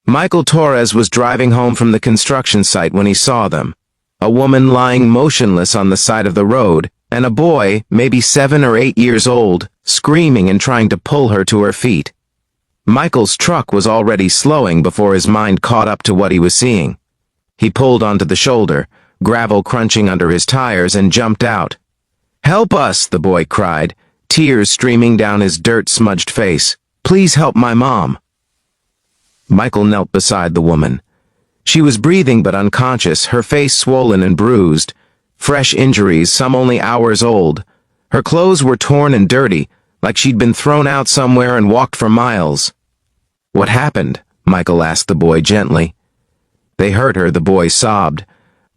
Michael Torres was driving home from the construction site when he saw them. A woman lying motionless on the side of the road, and a boy, maybe 7 or 8 years old, screaming and trying to pull her to her feet. Michael's truck was already slowing before his mind caught up to what he was seeing. He pulled onto the shoulder, gravel crunching under his tires, and jumped out. "Help us!" the boy cried, tears streaming down his dirt-smudged face. "Please help my mom." Michael knelt beside the woman. She was breathing but unconscious, her face swollen and bruised. Fresh injuries, some only hours old. Her clothes were torn and dirty, like she'd been thrown out somewhere and walked for miles. "What happened?" Michael asked the boy gently. "They hurt her," the boy sobbed.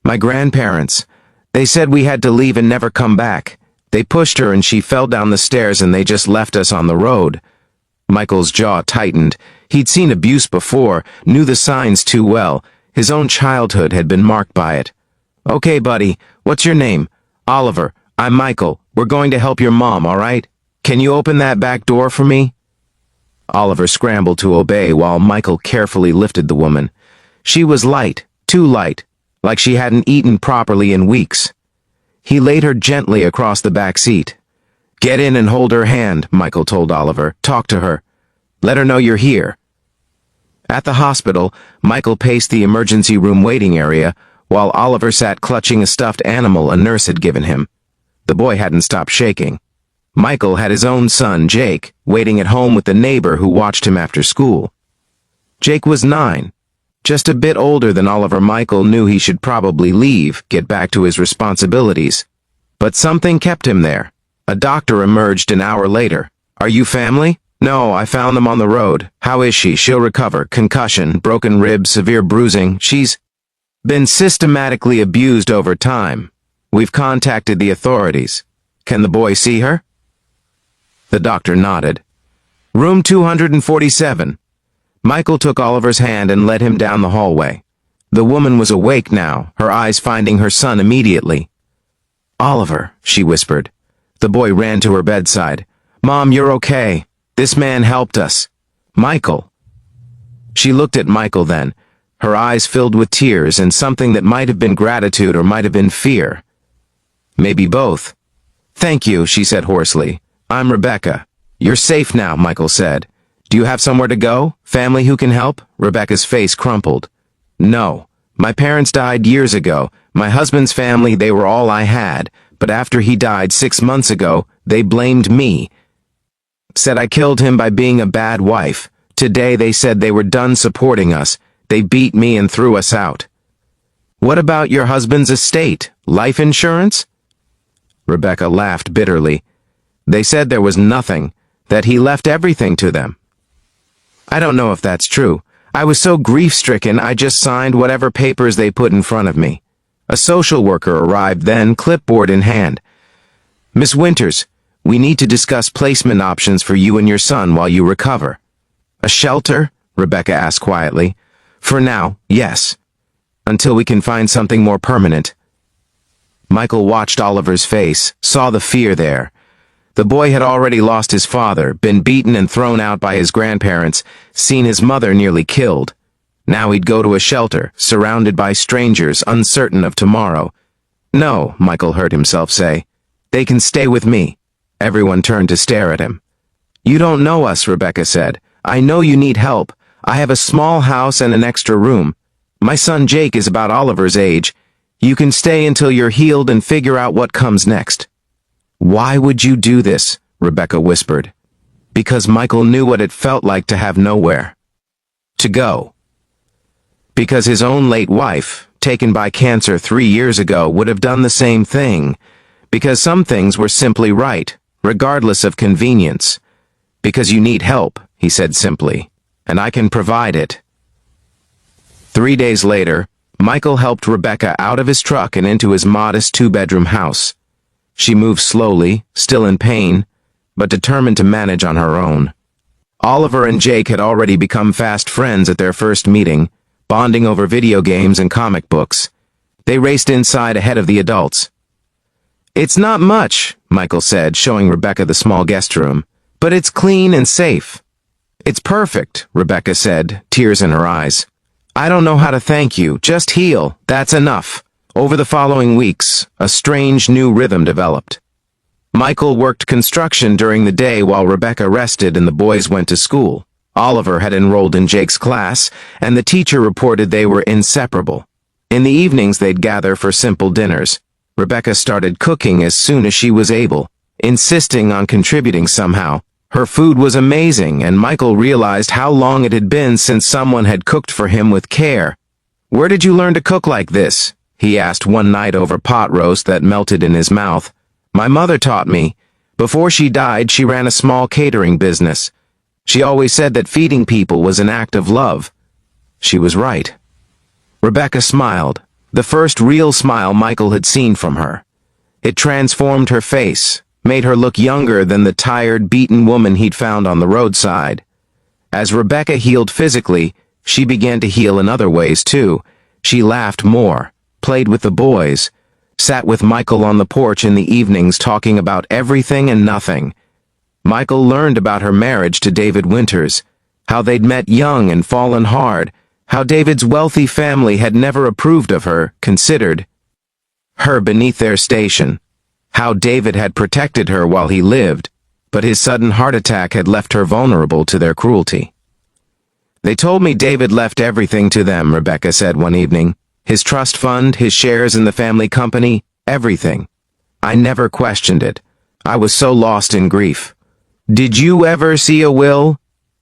"My grandparents. They said we had to leave and never come back. They pushed her and she fell down the stairs and they just left us on the road." Michael's jaw tightened. He'd seen abuse before, knew the signs too well. His own childhood had been marked by it. "Okay, buddy, what's your name?" "Oliver. I'm Michael. We're going to help your mom, all right? Can you open that back door for me?" Oliver scrambled to obey while Michael carefully lifted the woman. She was light, too light, like she hadn't eaten properly in weeks. He laid her gently across the back seat. "Get in and hold her hand," Michael told Oliver. "Talk to her. Let her know you're here." At the hospital, Michael paced the emergency room waiting area, while Oliver sat clutching a stuffed animal a nurse had given him. The boy hadn't stopped shaking. Michael had his own son, Jake, waiting at home with the neighbor who watched him after school. Jake was 9. Just a bit older than Oliver. Michael knew he should probably leave, get back to his responsibilities. But something kept him there. A doctor emerged an hour later. "Are you family?" "No, I found them on the road." "How is she?" "She'll recover. Concussion, broken ribs, severe bruising. She's been systematically abused over time. We've contacted the authorities. Can the boy see her?" The doctor nodded. "Room 247. Michael took Oliver's hand and led him down the hallway. The woman was awake now, her eyes finding her son immediately. "Oliver," she whispered. The boy ran to her bedside. "Mom, you're okay. This man helped us. Michael." She looked at Michael then, her eyes filled with tears and something that might have been gratitude or might have been fear. Maybe both. "Thank you," she said hoarsely. "I'm Rebecca." "You're safe now," Michael said. "Do you have somewhere to go? Family who can help?" Rebecca's face crumpled. "No. My parents died years ago. My husband's family, they were all I had. But after he died 6 months ago, they blamed me. Said I killed him by being a bad wife. Today they said they were done supporting us. They beat me and threw us out." "What about your husband's estate? Life insurance?" Rebecca laughed bitterly. "They said there was nothing, that he left everything to them." "I don't know if that's true. I was so grief-stricken I just signed whatever papers they put in front of me." A social worker arrived then, clipboard in hand. "Miss Winters, we need to discuss placement options for you and your son while you recover." "A shelter?" Rebecca asked quietly. "For now, yes. Until we can find something more permanent." Michael watched Oliver's face, saw the fear there. The boy had already lost his father, been beaten and thrown out by his grandparents, seen his mother nearly killed. Now he'd go to a shelter, surrounded by strangers, uncertain of tomorrow. "No," Michael heard himself say. "They can stay with me." Everyone turned to stare at him. "You don't know us," Rebecca said. "I know you need help. I have a small house and an extra room. My son Jake is about Oliver's age. You can stay until you're healed and figure out what comes next." "Why would you do this?" Rebecca whispered. Because Michael knew what it felt like to have nowhere to go. Because his own late wife, taken by cancer 3 years ago, would have done the same thing. Because some things were simply right, regardless of convenience. "Because you need help," he said simply, "and I can provide it." 3 days later, Michael helped Rebecca out of his truck and into his modest 2-bedroom house. She moved slowly, still in pain, but determined to manage on her own. Oliver and Jake had already become fast friends at their first meeting, bonding over video games and comic books. They raced inside ahead of the adults. "It's not much," Michael said, showing Rebecca the small guest room, "but it's clean and safe." "It's perfect," Rebecca said, tears in her eyes. "I don't know how to thank you. Just heal. That's enough." Over the following weeks, a strange new rhythm developed. Michael worked construction during the day while Rebecca rested and the boys went to school. Oliver had enrolled in Jake's class, and the teacher reported they were inseparable. In the evenings they'd gather for simple dinners. Rebecca started cooking as soon as she was able, insisting on contributing somehow. Her food was amazing, and Michael realized how long it had been since someone had cooked for him with care. "Where did you learn to cook like this?" he asked one night over pot roast that melted in his mouth. "My mother taught me. Before she died, she ran a small catering business. She always said that feeding people was an act of love." She was right. Rebecca smiled, the first real smile Michael had seen from her. It transformed her face, made her look younger than the tired, beaten woman he'd found on the roadside. As Rebecca healed physically, she began to heal in other ways too. She laughed more, played with the boys, sat with Michael on the porch in the evenings talking about everything and nothing. Michael learned about her marriage to David Winters, how they'd met young and fallen hard, how David's wealthy family had never approved of her, considered her beneath their station, how David had protected her while he lived, but his sudden heart attack had left her vulnerable to their cruelty. "They told me David left everything to them," Rebecca said one evening. "His trust fund, his shares in the family company, everything. I never questioned it. I was so lost in grief." "Did you ever see a will?"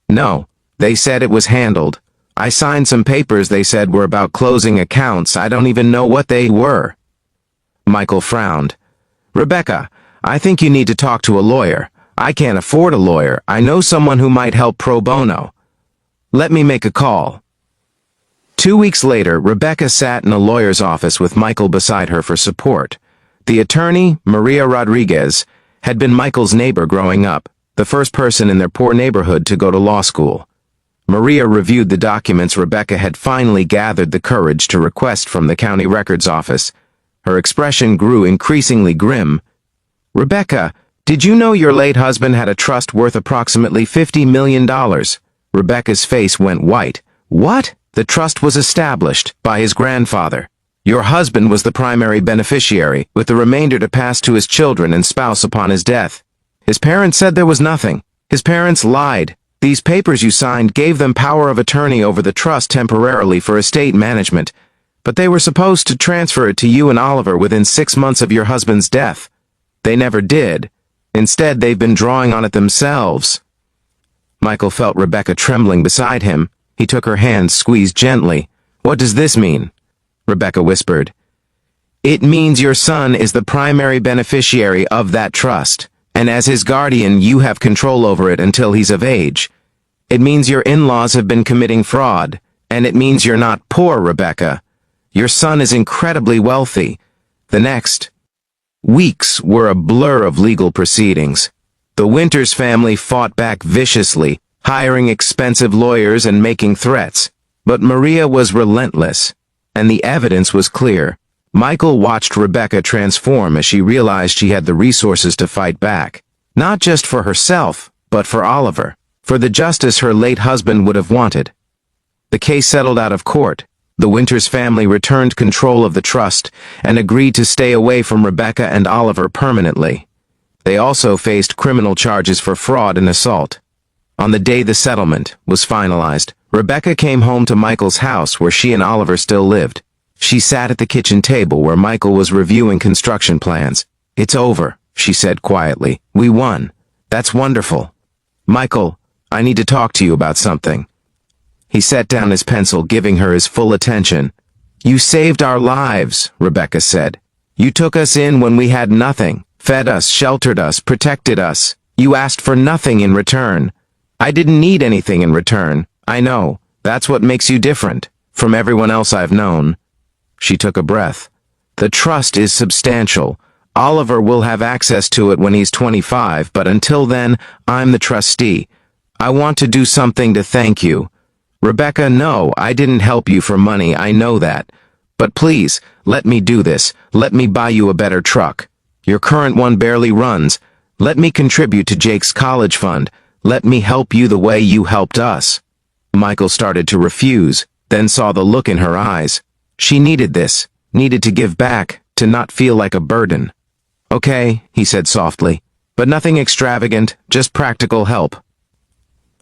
"No. They said it was handled. I signed some papers they said were about closing accounts. I don't even know what they were." Michael frowned. "Rebecca, I think you need to talk to a lawyer. I can't afford a lawyer. I know someone who might help pro bono. Let me make a call." 2 weeks later, Rebecca sat in a lawyer's office with Michael beside her for support. The attorney, Maria Rodriguez, had been Michael's neighbor growing up, the first person in their poor neighborhood to go to law school. Maria reviewed the documents Rebecca had finally gathered the courage to request from the county records office. Her expression grew increasingly grim. "Rebecca, did you know your late husband had a trust worth approximately $50 million? Rebecca's face went white. "What?" "The trust was established by his grandfather. Your husband was the primary beneficiary, with the remainder to pass to his children and spouse upon his death. His parents said there was nothing. His parents lied. These papers you signed gave them power of attorney over the trust temporarily for estate management, but they were supposed to transfer it to you and Oliver within 6 months of your husband's death. They never did. Instead, they've been drawing on it themselves." Michael felt Rebecca trembling beside him. He took her hand, squeezed gently. "What does this mean?" Rebecca whispered. "It means your son is the primary beneficiary of that trust, and as his guardian you have control over it until he's of age. It means your in-laws have been committing fraud, and it means you're not poor, Rebecca. Your son is incredibly wealthy." The next weeks were a blur of legal proceedings. The Winters family fought back viciously, hiring expensive lawyers and making threats. But Maria was relentless, and the evidence was clear. Michael watched Rebecca transform as she realized she had the resources to fight back. Not just for herself, but for Oliver, for the justice her late husband would have wanted. The case settled out of court. The Winters family returned control of the trust and agreed to stay away from Rebecca and Oliver permanently. They also faced criminal charges for fraud and assault. On the day the settlement was finalized, Rebecca came home to Michael's house where she and Oliver still lived. She sat at the kitchen table where Michael was reviewing construction plans. "It's over," she said quietly. "We won. That's wonderful. Michael, I need to talk to you about something." He set down his pencil, giving her his full attention. "You saved our lives," Rebecca said. "You took us in when we had nothing, fed us, sheltered us, protected us. You asked for nothing in return. I didn't need anything in return. I know. That's what makes you different from everyone else I've known." She took a breath. "The trust is substantial. Oliver will have access to it when he's 25, but until then, I'm the trustee. I want to do something to thank you. Rebecca, no, I didn't help you for money, I know that. But please, let me do this. Let me buy you a better truck. Your current one barely runs. Let me contribute to Jake's college fund. Let me help you the way you helped us. Michael started to refuse, then saw the look in her eyes. She needed this, needed to give back, to not feel like a burden. Okay, he said softly, but nothing extravagant, just practical help.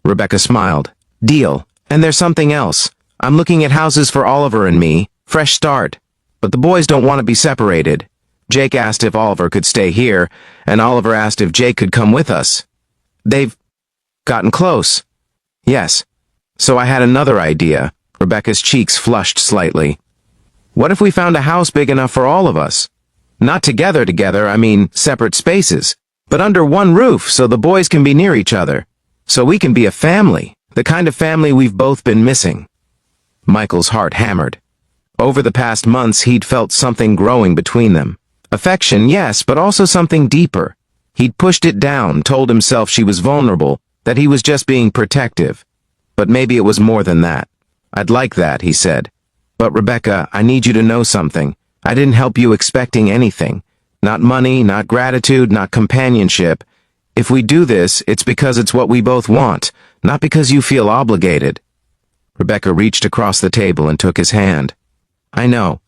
Rebecca smiled. Deal. And there's something else. I'm looking at houses for Oliver and me, fresh start. But the boys don't want to be separated. Jake asked if Oliver could stay here, and Oliver asked if Jake could come with us. They've gotten close. Yes. So I had another idea. Rebecca's cheeks flushed slightly. What if we found a house big enough for all of us? Not together, I mean separate spaces, but under one roof so the boys can be near each other. So we can be a family, the kind of family we've both been missing. Michael's heart hammered. Over the past months he'd felt something growing between them. Affection, yes, but also something deeper. He'd pushed it down, told himself she was vulnerable, that he was just being protective. But maybe it was more than that. I'd like that, he said. But Rebecca, I need you to know something. I didn't help you expecting anything. Not money, not gratitude, not companionship. If we do this, it's because it's what we both want, not because you feel obligated. Rebecca reached across the table and took his hand. I know.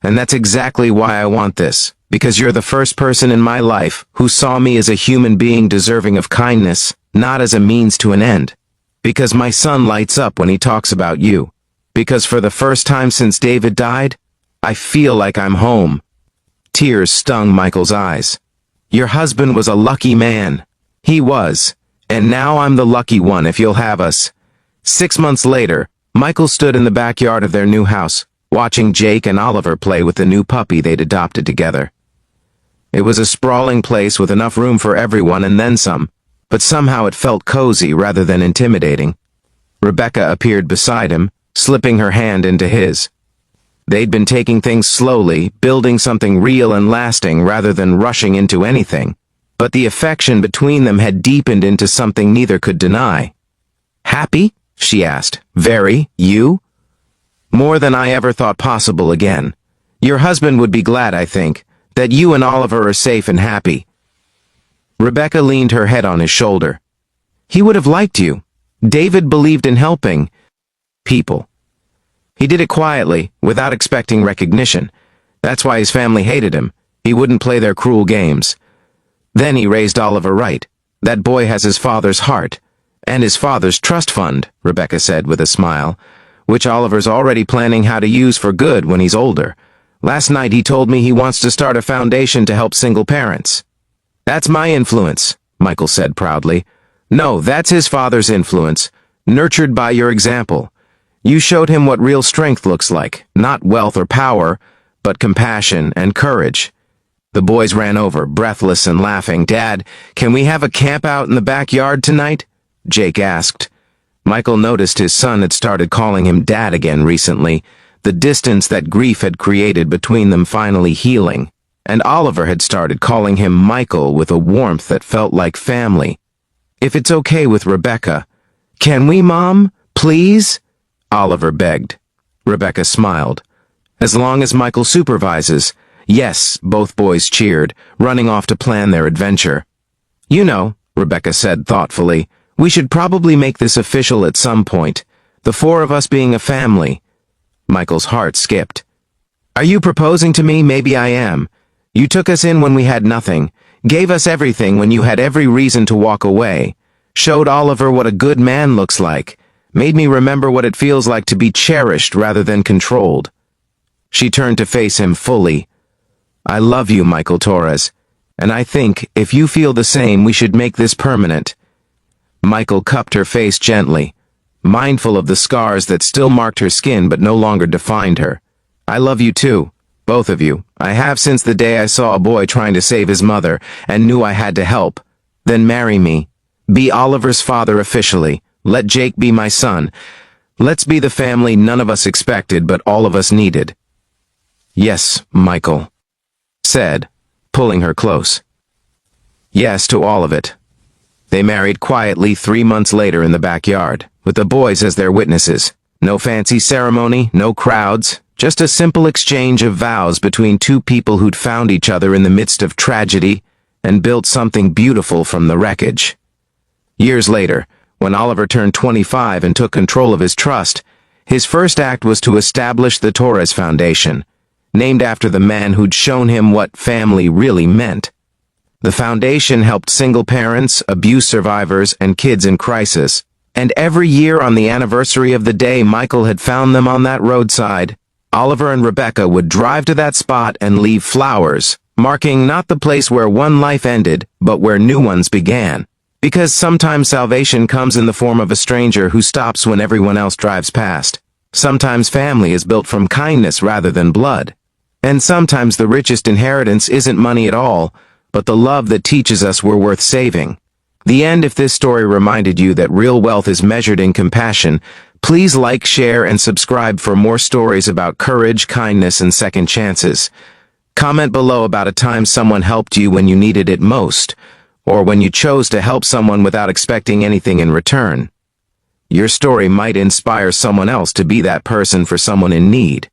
And that's exactly why I want this. Because you're the first person in my life who saw me as a human being deserving of kindness, not as a means to an end. Because my son lights up when he talks about you. Because for the first time since David died, I feel like I'm home. Tears stung Michael's eyes. Your husband was a lucky man. He was. And now I'm the lucky one if you'll have us. 6 months later, Michael stood in the backyard of their new house, watching Jake and Oliver play with the new puppy they'd adopted together. It was a sprawling place with enough room for everyone and then some, but somehow it felt cozy rather than intimidating. Rebecca appeared beside him, slipping her hand into his. They'd been taking things slowly, building something real and lasting rather than rushing into anything. But the affection between them had deepened into something neither could deny. Happy? She asked. Very. You? More than I ever thought possible again. Your husband would be glad, I think, that you and Oliver are safe and happy. Rebecca leaned her head on his shoulder. He would have liked you. David believed in helping people. He did it quietly, without expecting recognition. That's why his family hated him. He wouldn't play their cruel games. Then he raised Oliver right. That boy has his father's heart. And his father's trust fund, Rebecca said with a smile, which Oliver's already planning how to use for good when he's older. Last night he told me he wants to start a foundation to help single parents. That's my influence, Michael said proudly. No, that's his father's influence, nurtured by your example. You showed him what real strength looks like, not wealth or power, but compassion and courage. The boys ran over, breathless and laughing. Dad, can we have a camp out in the backyard tonight? Jake asked. Michael noticed his son had started calling him Dad again recently, the distance that grief had created between them finally healing. And Oliver had started calling him Michael with a warmth that felt like family. If it's okay with Rebecca. Can we, Mom? Please? Oliver begged. Rebecca smiled. As long as Michael supervises. Yes, both boys cheered, running off to plan their adventure. You know, Rebecca said thoughtfully, we should probably make this official at some point. The four of us being a family. Michael's heart skipped. Are you proposing to me? Maybe I am. You took us in when we had nothing, gave us everything when you had every reason to walk away, showed Oliver what a good man looks like, made me remember what it feels like to be cherished rather than controlled. She turned to face him fully. I love you, Michael Torres, and I think, if you feel the same, we should make this permanent. Michael cupped her face gently, mindful of the scars that still marked her skin but no longer defined her. I love you too, both of you. I have since the day I saw a boy trying to save his mother and knew I had to help. Then marry me. Be Oliver's father officially. Let Jake be my son. Let's be the family none of us expected but all of us needed. Yes, Michael said, pulling her close. Yes to all of it. They married quietly 3 months later in the backyard, with the boys as their witnesses. No fancy ceremony, no crowds, just a simple exchange of vows between two people who'd found each other in the midst of tragedy and built something beautiful from the wreckage. Years later, when Oliver turned 25 and took control of his trust, his first act was to establish the Torres Foundation, named after the man who'd shown him what family really meant. The foundation helped single parents, abuse survivors, and kids in crisis, and every year on the anniversary of the day Michael had found them on that roadside, Oliver and Rebecca would drive to that spot and leave flowers, marking not the place where one life ended, but where new ones began. Because sometimes salvation comes in the form of a stranger who stops when everyone else drives past. Sometimes family is built from kindness rather than blood. And sometimes the richest inheritance isn't money at all, but the love that teaches us we're worth saving. The end. If this story reminded you that real wealth is measured in compassion, please like, share, and subscribe for more stories about courage, kindness, and second chances. Comment below about a time someone helped you when you needed it most, or when you chose to help someone without expecting anything in return. Your story might inspire someone else to be that person for someone in need.